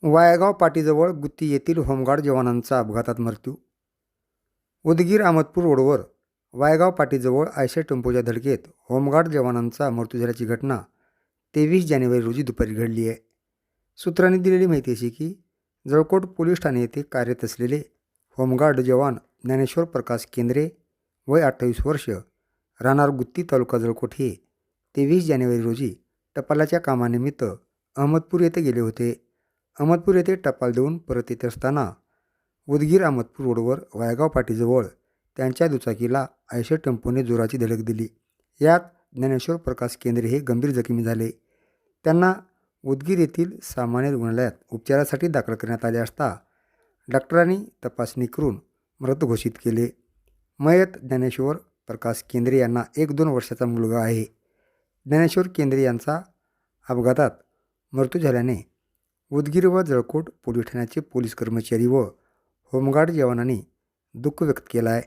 वायगाव पाटीजवळ गुत्ती येथील होमगार्ड जवानांचा अपघातात मृत्यू. उदगीर अहमदपूर रोडवर वायगाव पाटीजवळ आयशर टेम्पोच्या धडकेत होमगार्ड जवानांचा मृत्यू झाल्याची घटना 23 जानेवारी रोजी दुपारी घडली आहे. सूत्रांनी दिलेली माहिती अशी की जळकोट पोलीस ठाणे येथे कार्यरत असलेले होमगार्ड जवान ज्ञानेश्वर प्रकाश केंद्रे वय 28 वर्ष राहणार गुत्ती तालुका जळकोट हे 23 जानेवारी रोजी टपालाच्या कामानिमित्त अहमदपूर येथे गेले होते. अहमदपूर येथे टपाल देऊन परत येत असताना उदगीर अहमदपूर रोडवर वायगाव पाटीजवळ त्यांच्या दुचाकीला आयशर टेम्पोने जोराची धडक दिली. यात ज्ञानेश्वर प्रकाश केंद्रे हे गंभीर जखमी झाले. त्यांना उदगीर येथील सामान्य रुग्णालयात उपचारासाठी दाखल करण्यात आले असता डॉक्टरांनी तपासणी करून मृत घोषित केले. मयत ज्ञानेश्वर प्रकाश केंद्रे यांना 1-2 वर्षाचा मुलगा आहे. ज्ञानेश्वर केंद्रे यांचा अपघातात मृत्यू झाल्याने उदगीर व जळकोट पोलीस ठाण्याचे पोलीस कर्मचारी व होमगार्ड जवानांनी दुःख व्यक्त केलं आहे.